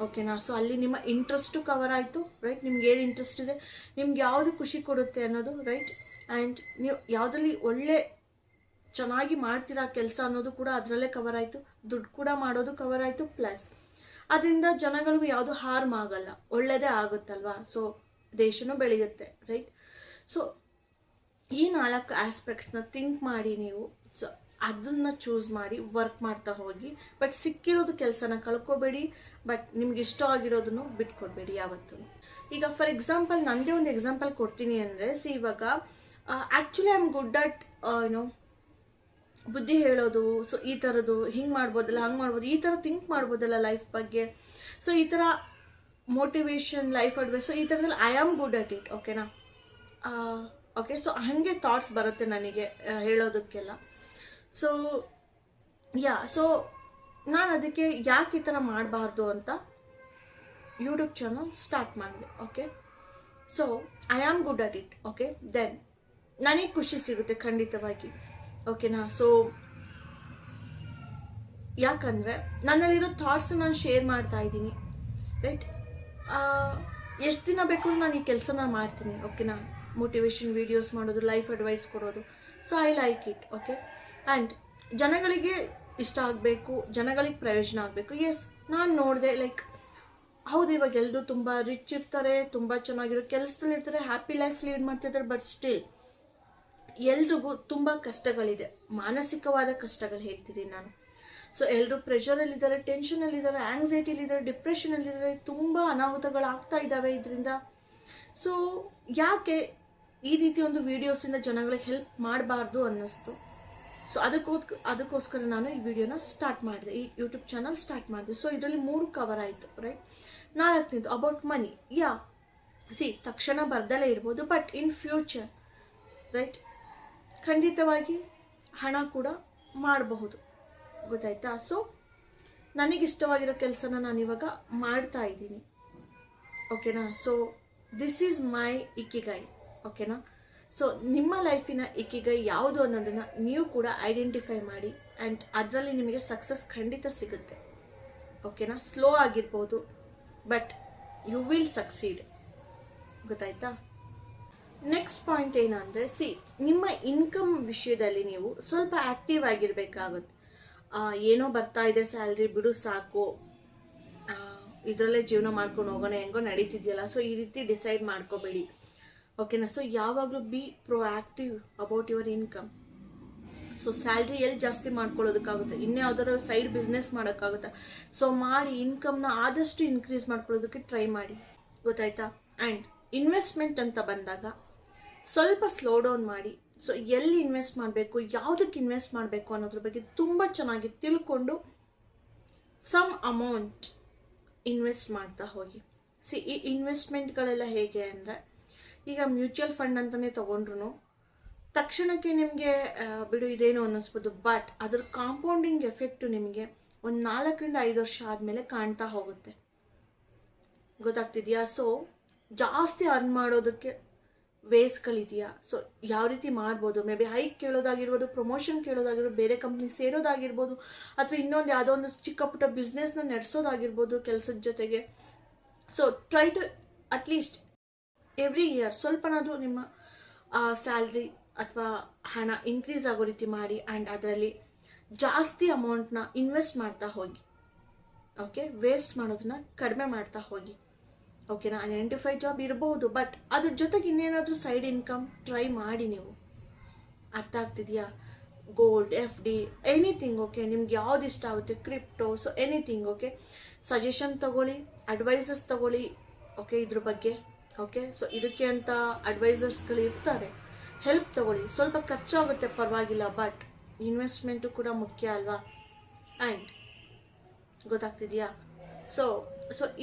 ಓಕೆನಾ? ಸೊ ಅಲ್ಲಿ ನಿಮ್ಮ ಇಂಟ್ರೆಸ್ಟು ಕವರ್ ಆಯಿತು, ರೈಟ್? ನಿಮ್ಗೆ ಏನು ಇಂಟ್ರೆಸ್ಟ್ ಇದೆ, ನಿಮ್ಗೆ ಯಾವುದು ಖುಷಿ ಕೊಡುತ್ತೆ ಅನ್ನೋದು, ರೈಟ್? ಆ್ಯಂಡ್ ನೀವು ಯಾವುದ್ರಲ್ಲಿ ಒಳ್ಳೆ ಚೆನ್ನಾಗಿ ಮಾಡ್ತೀರಾ ಕೆಲಸ ಅನ್ನೋದು ಕೂಡ ಅದರಲ್ಲೇ ಕವರ್ ಆಯಿತು, ದುಡ್ಡು ಕೂಡ ಮಾಡೋದು ಕವರ್ ಆಯಿತು. ಪ್ಲಸ್ ಅದರಿಂದ ಜನಗಳಿಗೂ ಯಾವುದು ಹಾರ್ಮ್ ಆಗಲ್ಲ, ಒಳ್ಳೆಯದೇ ಆಗುತ್ತಲ್ವಾ? ಸೊ ದೇಶನೂ ಬೆಳೆಯುತ್ತೆ, ರೈಟ್? ಸೊ ಈ 4 ಆಸ್ಪೆಕ್ಟ್ಸ್ನ ಥಿಂಕ್ ಮಾಡಿ ನೀವು ಸೊ ಅದನ್ನು ಚೂಸ್ ಮಾಡಿ ವರ್ಕ್ ಮಾಡ್ತಾ ಹೋಗಿ. ಬಟ್ ಸಿಕ್ಕಿರೋದು ಕೆಲಸನ ಕಳ್ಕೊಬೇಡಿ, ಬಟ್ ನಿಮ್ಗೆ ಇಷ್ಟ ಆಗಿರೋದನ್ನು ಬಿಟ್ಕೊಡ್ಬೇಡಿ ಯಾವತ್ತೂ. ಈಗ ಫಾರ್ ಎಕ್ಸಾಂಪಲ್ ನಂದೇ ಒಂದು ಎಕ್ಸಾಂಪಲ್ ಕೊಡ್ತೀನಿ ಅಂದರೆ, ಇವಾಗ actually I am good at ಬುದ್ಧಿ ಹೇಳೋದು, ಸೊ ಈ ಥರದ್ದು ಹಿಂಗೆ ಮಾಡ್ಬೋದಲ್ಲ, ಹಂಗೆ ಮಾಡ್ಬೋದು, ಈ ಥರ ಥಿಂಕ್ ಮಾಡ್ಬೋದಲ್ಲ ಲೈಫ್ ಬಗ್ಗೆ. ಸೊ ಈ ಥರ ಮೋಟಿವೇಶನ್, ಲೈಫ್ ಅಡ್ವೈಸ್, ಸೊ ಈ ಥರದಲ್ಲಿ I am good at it, ಓಕೆನಾ? ಓಕೆ, ಸೊ ಹಾಗೆ ಥಾಟ್ಸ್ ಬರುತ್ತೆ ನನಗೆ ಹೇಳೋದಕ್ಕೆಲ್ಲ. ಸೊ ಸೊ ನಾನು ಅದಕ್ಕೆ ಯಾಕೆ ಈ ಥರ ಮಾಡಬಾರ್ದು ಅಂತ ಯೂಟ್ಯೂಬ್ ಚಾನಲ್ ಸ್ಟಾರ್ಟ್ ಮಾಡಿದೆ, okay? So I am good at it, okay? Then ನನಗೆ ಖುಷಿ ಸಿಗುತ್ತೆ ಖಂಡಿತವಾಗಿ, ಓಕೆನಾ? ಸೊ ಯಾಕಂದರೆ ನನ್ನಲ್ಲಿರೋ ಥಾಟ್ಸ್ ನಾನು ಶೇರ್ ಮಾಡ್ತಾ ಇದ್ದೀನಿ, ರೈಟ್? ಎಷ್ಟು ದಿನ ಬೇಕು ನಾನು ಈ ಕೆಲಸನ ಮಾಡ್ತೀನಿ, ಓಕೆನಾ? ಮೋಟಿವೇಶನ್ ವಿಡಿಯೋಸ್ ಮಾಡೋದು, ಲೈಫ್ ಅಡ್ವೈಸ್ ಕೊಡೋದು. So I like it, okay? And ಜನಗಳಿಗೆ ಇಷ್ಟ ಆಗಬೇಕು, ಜನಗಳಿಗೆ ಪ್ರಯೋಜನ ಆಗಬೇಕು. ಎಸ್, ನಾನು ನೋಡಿದೆ ಲೈಕ್ ಹೌದು, ಇವಾಗ ಎಲ್ಲರೂ ತುಂಬ ರಿಚ್ ಇರ್ತಾರೆ, ತುಂಬ ಚೆನ್ನಾಗಿರೋ ಕೆಲಸದಲ್ಲಿ ಇರ್ತಾರೆ, ಹ್ಯಾಪಿ ಲೈಫ್ ಲೀಡ್ ಮಾಡ್ತಿರ್ತಾರೆ. ಬಟ್ ಸ್ಟಿಲ್ ಎಲ್ರಿಗೂ ತುಂಬ ಕಷ್ಟಗಳಿದೆ, ಮಾನಸಿಕವಾದ ಕಷ್ಟಗಳು ಹೇಳ್ತಿದ್ದೀನಿ ನಾನು. ಸೊ ಎಲ್ಲರೂ ಪ್ರೆಷರಲ್ಲಿದ್ದಾರೆ, ಟೆನ್ಷನಲ್ಲಿದ್ದಾರೆ, ಆಂಗ್ಸೈಟಿಲಿದ್ದಾರೆ, ಡಿಪ್ರೆಷನಲ್ಲಿದ್ದಾರೆ, ತುಂಬ ಅನಾಹುತಗಳಾಗ್ತಾ ಇದ್ದಾವೆ ಇದರಿಂದ. ಸೊ ಯಾಕೆ ಈ ರೀತಿ ಒಂದು ವಿಡಿಯೋಸಿಂದ ಜನಗಳಿಗೆ ಹೆಲ್ಪ್ ಮಾಡಬಾರ್ದು ಅನ್ನಿಸ್ತು. ಸೊ ಅದಕ್ಕೋಸ್ಕರ ನಾನು ಈ ವಿಡಿಯೋನ ಸ್ಟಾರ್ಟ್ ಮಾಡಿದೆ, ಈ ಯೂಟ್ಯೂಬ್ ಚಾನಲ್ ಸ್ಟಾರ್ಟ್ ಮಾಡಿದೆ. ಸೊ ಇದರಲ್ಲಿ 3 ಕವರ್ ಆಯಿತು, ರೈಟ್. 4ನೇದು about money. ತಕ್ಷಣ ಬರ್ದಲೇ ಇರ್ಬೋದು, ಬಟ್ ಇನ್ ಫ್ಯೂಚರ್, ರೈಟ್, ಖಂಡಿತವಾಗಿ ಹಣ ಕೂಡ ಮಾಡಬಹುದು, ಗೊತ್ತಾಯ್ತಾ. ಸೊ ನನಗಿಷ್ಟವಾಗಿರೋ ಕೆಲಸನ ನಾನಿವಾಗ ಮಾಡ್ತಾ ಇದ್ದೀನಿ, ಓಕೆನಾ. ಸೊ ದಿಸ್ ಈಸ್ ಮೈ ಇಕಿಗೈ, ಓಕೆನಾ. ಸೊ ನಿಮ್ಮ ಲೈಫಿನ ಇಕಿಗೈ ಯಾವುದು ಅನ್ನೋದನ್ನ ನೀವು ಕೂಡ ಐಡೆಂಟಿಫೈ ಮಾಡಿ, ಆ್ಯಂಡ್ ಅದರಲ್ಲಿ ನಿಮಗೆ ಸಕ್ಸಸ್ ಖಂಡಿತ ಸಿಗುತ್ತೆ, ಓಕೆನಾ. ಸ್ಲೋ ಆಗಿರ್ಬೋದು, ಬಟ್ ಯು ವಿಲ್ ಸಕ್ಸೀಡ್, ಗೊತ್ತಾಯ್ತಾ. ನೆಕ್ಸ್ಟ್ ಪಾಯಿಂಟ್ ಏನಂದರೆ, ನಿಮ್ಮ ಇನ್ಕಮ್ ವಿಷಯದಲ್ಲಿ ನೀವು ಸ್ವಲ್ಪ ಆಕ್ಟಿವ್ ಆಗಿರಬೇಕಾಗುತ್ತೆ. ಏನೋ ಬರ್ತಾ ಇದೆ ಸ್ಯಾಲ್ರಿ, ಬಿಡು ಸಾಕು, ಇದರಲ್ಲೇ ಜೀವನ ಮಾಡ್ಕೊಂಡು ಹೋಗೋಣ, ಹೆಂಗೋ ನಡೀತಿದೆಯಲ್ಲ. ಸೊ ಈ ರೀತಿ ಡಿಸೈಡ್ ಮಾಡ್ಕೋಬೇಡಿ, ಓಕೆನಾ. ಸೊ ಯಾವಾಗಲೂ B proactive about your income. So salary ಎಲ್ಲಿ ಜಾಸ್ತಿ ಮಾಡ್ಕೊಳ್ಳೋದಕ್ಕಾಗುತ್ತೆ, ಇನ್ನೇ ಯಾವ್ದಾದ್ರು ಸೈಡ್ ಬಿಸ್ನೆಸ್ ಮಾಡೋಕ್ಕಾಗುತ್ತೆ. ಸೊ ಮಾಡಿ ಇನ್ಕಮ್ನ ಆದಷ್ಟು ಇನ್ಕ್ರೀಸ್ ಮಾಡ್ಕೊಳ್ಳೋದಕ್ಕೆ ಟ್ರೈ ಮಾಡಿ, ಗೊತ್ತಾಯ್ತಾ. ಆ್ಯಂಡ್ ಇನ್ವೆಸ್ಟ್ಮೆಂಟ್ ಅಂತ ಬಂದಾಗ ಸ್ವಲ್ಪ ಸ್ಲೋ ಡೌನ್ ಮಾಡಿ. ಸೊ ಎಲ್ಲಿ ಇನ್ವೆಸ್ಟ್ ಮಾಡಬೇಕು, ಯಾವುದಕ್ಕೆ ಇನ್ವೆಸ್ಟ್ ಮಾಡಬೇಕು ಅನ್ನೋದ್ರ ಬಗ್ಗೆ ತುಂಬ ಚೆನ್ನಾಗಿ ತಿಳ್ಕೊಂಡು ಸಮ್ ಅಮೌಂಟ್ ಇನ್ವೆಸ್ಟ್ ಮಾಡ್ತಾ ಹೋಗಿ. ಈ ಇನ್ವೆಸ್ಟ್ಮೆಂಟ್ಗಳೆಲ್ಲ ಹೇಗೆ ಅಂದರೆ, ಈಗ ಮ್ಯೂಚುವಲ್ ಫಂಡ್ ಅಂತಲೇ ತೊಗೊಂಡ್ರು ತಕ್ಷಣಕ್ಕೆ ನಿಮಗೆ ಬಿಡು ಇದೇನು ಅನ್ನಿಸ್ಬೋದು, ಬಟ್ ಅದ್ರ ಕಾಂಪೌಂಡಿಂಗ್ ಎಫೆಕ್ಟು ನಿಮಗೆ ಒಂದು 4ರಿಂದ 5 ವರ್ಷ ಆದಮೇಲೆ ಕಾಣ್ತಾ ಹೋಗುತ್ತೆ, ಗೊತ್ತಾಗ್ತಿದೆಯಾ. ಸೊ ಜಾಸ್ತಿ ಅರ್ನ್ ಮಾಡೋದಕ್ಕೆ ವೇಸ್ಗಳಿದೆಯಾ, ಸೊ ಯಾವ ರೀತಿ ಮಾಡ್ಬೋದು, ಮೇ ಬಿ ಹೈಕ್ ಕೇಳೋದಾಗಿರ್ಬೋದು, ಪ್ರಮೋಷನ್ ಕೇಳೋದಾಗಿರ್ಬೋದು, ಬೇರೆ ಕಂಪ್ನಿ ಸೇರೋದಾಗಿರ್ಬೋದು, ಅಥವಾ ಇನ್ನೊಂದು ಯಾವುದೋ ಒಂದು ಚಿಕ್ಕ ಪುಟ್ಟ ಬಿಸ್ನೆಸ್ನ ನಡೆಸೋದಾಗಿರ್ಬೋದು ಕೆಲಸದ ಜೊತೆಗೆ. So try to at least every year ಸ್ವಲ್ಪನಾದರೂ ನಿಮ್ಮ ಸ್ಯಾಲ್ರಿ ಅಥವಾ ಹಣ ಇನ್ಕ್ರೀಸ್ ಆಗೋ ರೀತಿ ಮಾಡಿ, ಆ್ಯಂಡ್ ಅದರಲ್ಲಿ ಜಾಸ್ತಿ ಅಮೌಂಟ್ನ ಇನ್ವೆಸ್ಟ್ ಮಾಡ್ತಾ ಹೋಗಿ, ಓಕೆ. ವೇಸ್ಟ್ ಮಾಡೋದನ್ನ ಕಡಿಮೆ ಮಾಡ್ತಾ ಹೋಗಿ, ಓಕೆನಾ. 9 to 5 ಜಾಬ್ ಇರಬಹುದು, ಬಟ್ ಅದ್ರ ಜೊತೆಗೆ ಇನ್ನೇನಾದರೂ ಸೈಡ್ ಇನ್ಕಮ್ ಟ್ರೈ ಮಾಡಿ ನೀವು, ಅರ್ಥ ಆಗ್ತಿದೆಯಾ. Gold, FD, anything, okay. ನಿಮ್ಗೆ ಯಾವ್ದು ಇಷ್ಟ ಆಗುತ್ತೆ, crypto, so anything, okay. Suggestion ತಗೊಳ್ಳಿ, ಅಡ್ವೈಸರ್ಸ್ ತಗೊಳ್ಳಿ, ಓಕೆ, ಇದ್ರ ಬಗ್ಗೆ, ಓಕೆ. ಸೊ ಇದಕ್ಕೆ ಅಂತ ಅಡ್ವೈಸರ್ಸ್ಗಳು ಇರ್ತಾರೆ, ಹೆಲ್ಪ್ ತಗೊಳ್ಳಿ. ಸ್ವಲ್ಪ ಖರ್ಚಾಗುತ್ತೆ, ಪರವಾಗಿಲ್ಲ, ಬಟ್ ಇನ್ವೆಸ್ಟ್ಮೆಂಟು ಕೂಡ ಮುಖ್ಯ ಅಲ್ವಾ. ಆ್ಯಂಡ್ ಗೊತ್ತಾಗ್ತಿದೆಯಾ. ಸೊ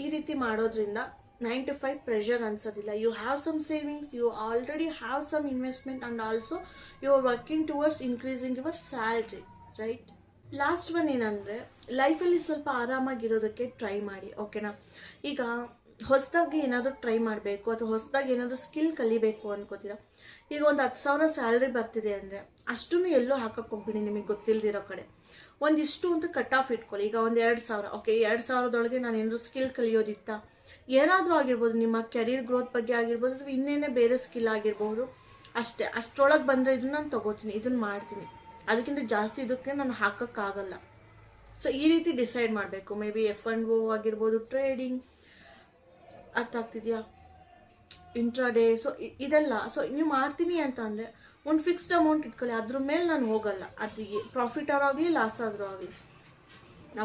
ಈ ರೀತಿ ಮಾಡೋದ್ರಿಂದ 9 to 5 ಪ್ರೆಷರ್ ಅನ್ಸೋದಿಲ್ಲ. You have some savings, you already have some investment, and also you are working towards increasing your salary, right. Last one ಏನಂದರೆ, ಲೈಫಲ್ಲಿ ಸ್ವಲ್ಪ ಆರಾಮಾಗಿರೋದಕ್ಕೆ ಟ್ರೈ ಮಾಡಿ, ಓಕೆನಾ. ಈಗ ಹೊಸದಾಗಿ ಏನಾದರೂ ಟ್ರೈ ಮಾಡಬೇಕು ಅಥವಾ ಹೊಸದಾಗಿ ಏನಾದರೂ ಸ್ಕಿಲ್ ಕಲಿಬೇಕು ಅನ್ಕೋತೀರಾ. ಈಗ ಒಂದು 10,000 ಸ್ಯಾಲ್ರಿ ಬರ್ತಿದೆ ಅಂದರೆ ಅಷ್ಟನ್ನು ಎಲ್ಲೋ ಹಾಕಕ್ಕೆ ಹೋಗ್ಬಿಡಿ, ನಿಮಗೆ ಗೊತ್ತಿಲ್ದಿರೋ ಕಡೆ ಒಂದಿಷ್ಟು ಅಂತ ಕಟ್ ಆಫ್ ಇಟ್ಕೊಳ್ಳಿ. ಈಗ ಒಂದು 2,000, ಓಕೆ, 2,000ದೊಳಗೆ ನಾನು ಏನಾದರೂ ಸ್ಕಿಲ್ ಕಲಿಯೋದಿತ್ತಾ, ಏನಾದರೂ ಆಗಿರ್ಬೋದು, ನಿಮ್ಮ ಕೆರಿಯರ್ ಗ್ರೋತ್ ಬಗ್ಗೆ ಆಗಿರ್ಬೋದು, ಅಥವಾ ಇನ್ನೇನೇ ಬೇರೆ ಸ್ಕಿಲ್ ಆಗಿರ್ಬೋದು, ಅಷ್ಟೇ. ಅಷ್ಟರೊಳಗೆ ಬಂದರೆ ಇದನ್ನ ನಾನು ತಗೋತೀನಿ, ಇದನ್ನ ಮಾಡ್ತೀನಿ, ಅದಕ್ಕಿಂತ ಜಾಸ್ತಿ ಇದಕ್ಕೆ ನಾನು ಹಾಕೋಕ್ಕಾಗಲ್ಲ. ಸೊ ಈ ರೀತಿ ಡಿಸೈಡ್ ಮಾಡಬೇಕು. ಮೇ ಬಿ F&O ಆಗಿರ್ಬೋದು, ಟ್ರೇಡಿಂಗ್, ಅರ್ಥ ಆಗ್ತಿದೆಯಾ, ಇಂಟ್ರಾಡೇ, ಸೊ ಇದೆಲ್ಲ. ಸೊ ನೀವು ಮಾಡ್ತೀನಿ ಅಂತ ಅಂದರೆ ಒಂದು ಫಿಕ್ಸ್ಡ್ ಅಮೌಂಟ್ ಇಟ್ಕೊಳ್ಳಿ, ಅದ್ರ ಮೇಲೆ ನಾನು ಹೋಗಲ್ಲ, ಅದು ಪ್ರಾಫಿಟ್ ಆಗಲಿ ಲಾಸ್ ಆದರೂ ಆಗಲಿ,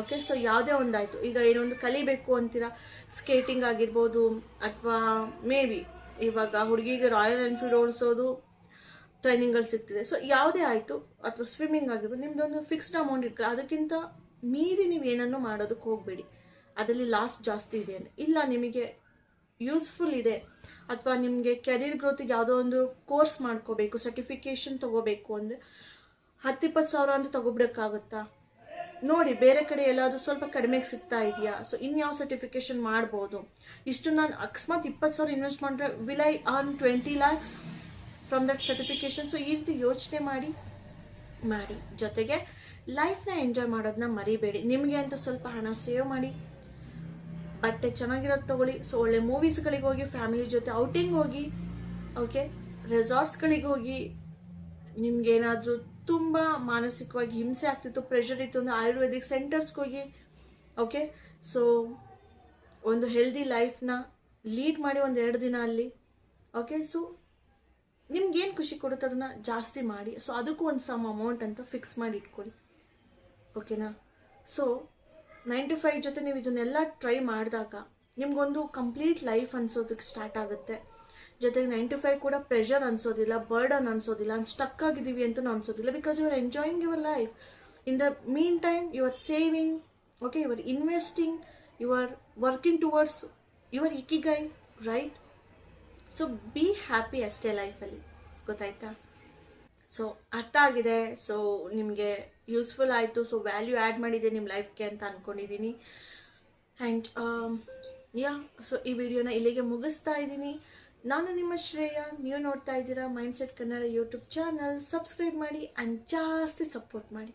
ಓಕೆ. ಸೊ ಯಾವುದೇ ಒಂದಾಯಿತು. ಈಗ ಏನೊಂದು ಕಲಿಬೇಕು ಅಂತೀರಾ, ಸ್ಕೇಟಿಂಗ್ ಆಗಿರ್ಬೋದು, ಅಥವಾ ಮೇ ಬಿ ಇವಾಗ ಹುಡುಗಿಗೆ ರಾಯಲ್ ಎನ್ಫೀಲ್ಡ್ ಓಡಿಸೋದು ಟ್ರೈನಿಂಗಲ್ಲಿ ಸಿಗ್ತಿದೆ. ಸೊ ಯಾವುದೇ ಆಯಿತು, ಅಥವಾ ಸ್ವಿಮ್ಮಿಂಗ್ ಆಗಿರ್ಬೋದು, ನಿಮ್ದೊಂದು ಫಿಕ್ಸ್ಡ್ ಅಮೌಂಟ್ ಇಟ್ಕೊಳ್ಳಿ. ಅದಕ್ಕಿಂತ ಮೀರಿ ನೀವು ಏನನ್ನು ಮಾಡೋದಕ್ಕೆ ಹೋಗಬೇಡಿ, ಅದರಲ್ಲಿ ಲಾಸ್ ಜಾಸ್ತಿ ಇದೆ ಅಂದರೆ. ಇಲ್ಲ ನಿಮಗೆ ಯೂಸ್ಫುಲ್ ಇದೆ, ಅಥವಾ ನಿಮಗೆ ಕೆರಿಯರ್ ಗ್ರೋತಿಗೆ ಯಾವುದೋ ಒಂದು ಕೋರ್ಸ್ ಮಾಡ್ಕೋಬೇಕು, ಸರ್ಟಿಫಿಕೇಶನ್ ತಗೋಬೇಕು ಅಂದರೆ 10-20 ಸಾವಿರ ಅಂತ ತಗೋಬಿಡೋಕ್ಕಾಗುತ್ತಾ? ನೋಡಿ, ಬೇರೆ ಕಡೆ ಎಲ್ಲಾದರೂ ಸ್ವಲ್ಪ ಕಡಿಮೆಗೆ ಸಿಗ್ತಾ ಇದೆಯಾ, ಸೊ ಇನ್ಯಾವ ಸರ್ಟಿಫಿಕೇಶನ್ ಮಾಡ್ಬೋದು. ಇಷ್ಟು ನಾನು ಅಕಸ್ಮಾತ್ 20,000 ಇನ್ವೆಸ್ಟ್ ಮಾಡಿದ್ರೆ will I earn 20 lakhs from that certification. So ಈ ರೀತಿ ಯೋಚನೆ ಮಾಡಿ. ಜೊತೆಗೆ ಲೈಫ್ನ ಎಂಜಾಯ್ ಮಾಡೋದನ್ನ ಮರಿಬೇಡಿ. ನಿಮಗೆ ಅಂತ ಸ್ವಲ್ಪ ಹಣ ಸೇವ್ ಮಾಡಿ, ಬಟ್ಟೆ ಚೆನ್ನಾಗಿರೋದು ತಗೊಳ್ಳಿ. ಸೊ ಒಳ್ಳೆ ಮೂವೀಸ್ಗಳಿಗೆ ಹೋಗಿ, ಫ್ಯಾಮಿಲಿ ಜೊತೆ ಔಟಿಂಗ್ ಹೋಗಿ, ಓಕೆ, ರೆಸಾರ್ಟ್ಸ್ಗಳಿಗೆ ಹೋಗಿ. ನಿಮ್ಗೇನಾದರೂ ತುಂಬ ಮಾನಸಿಕವಾಗಿ ಹಿಂಸೆ ಆಗ್ತಿತ್ತು, ಪ್ರೆಷರ್ ಇತ್ತು ಅಂದರೆ ಆಯುರ್ವೇದಿಕ್ ಸೆಂಟರ್ಸ್ಗೆ ಹೋಗಿ, ಓಕೆ. ಸೊ ಒಂದು ಹೆಲ್ದಿ ಲೈಫ್ನ ಲೀಡ್ ಮಾಡಿ ಒಂದು 2 ದಿನ ಅಲ್ಲಿ. ಓಕೆ, ಸೊ ನಿಮ್ಗೇನು ಖುಷಿ ಕೊಡುತ್ತೆ ಅದನ್ನ ಜಾಸ್ತಿ ಮಾಡಿ. ಸೊ ಅದಕ್ಕೂ ಒಂದು ಸಮ್ ಅಮೌಂಟ್ ಅಂತ ಫಿಕ್ಸ್ ಮಾಡಿ ಇಟ್ಕೊಳ್ಳಿ. ಓಕೆನಾ? ಸೊ 9 to 5 ಜೊತೆ ನೀವು ಇದನ್ನೆಲ್ಲ ಟ್ರೈ ಮಾಡಿದಾಗ ನಿಮ್ಗೊಂದು ಕಂಪ್ಲೀಟ್ ಲೈಫ್ ಅನ್ಸೋದಕ್ಕೆ ಸ್ಟಾರ್ಟ್ ಆಗುತ್ತೆ. ಜೊತೆಗೆ 9 to 5 ಕೂಡ ಪ್ರೆಷರ್ ಅನ್ಸೋದಿಲ್ಲ, ಬರ್ಡನ್ ಅನ್ಸೋದಿಲ್ಲ, ಸ್ಟಕ್ ಆಗಿದ್ದೀವಿ ಅಂತ ಅನ್ಸೋದಿಲ್ಲ. Because you are enjoying your life. In the mean time you are saving, okay, you are investing, you are working towards your ikigai, right? So be happy ಅಷ್ಟೇ ಲೈಫಲ್ಲಿ, ಗೊತ್ತಾಯ್ತಾ? So ಅರ್ಥ ಆಗಿದೆ. ಸೊ ನಿಮಗೆ ಯೂಸ್ಫುಲ್ ಆಯಿತು. ಸೊ ವ್ಯಾಲ್ಯೂ ಆ್ಯಡ್ ಮಾಡಿದೆ ನಿಮ್ಮ ಲೈಫ್ಗೆ ಅಂತ ಅಂದ್ಕೊಂಡಿದ್ದೀನಿ. ಆ್ಯಂಡ್ ಸೊ ಈ ವಿಡಿಯೋನ ಇಲ್ಲಿಗೆ ಮುಗಿಸ್ತಾ ಇದ್ದೀನಿ. ನಾನು ನಿಮ್ಮ ಶ್ರೇಯ, ನೀವು ನೋಡ್ತಾ ಇದ್ದೀರಾ mindset Kannada YouTube channel. Subscribe ಮಾಡಿ ಆ್ಯಂಡ್ ಜಾಸ್ತಿ ಸಪೋರ್ಟ್ ಮಾಡಿ.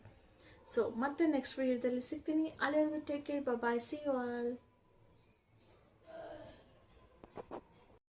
ಸೊ ಮತ್ತೆ ನೆಕ್ಸ್ಟ್ ವಿಡಿಯೋದಲ್ಲಿ ಸಿಗ್ತೀನಿ. ಅಲ್ಲಿವರೆಗೂ take care, bye, see you all.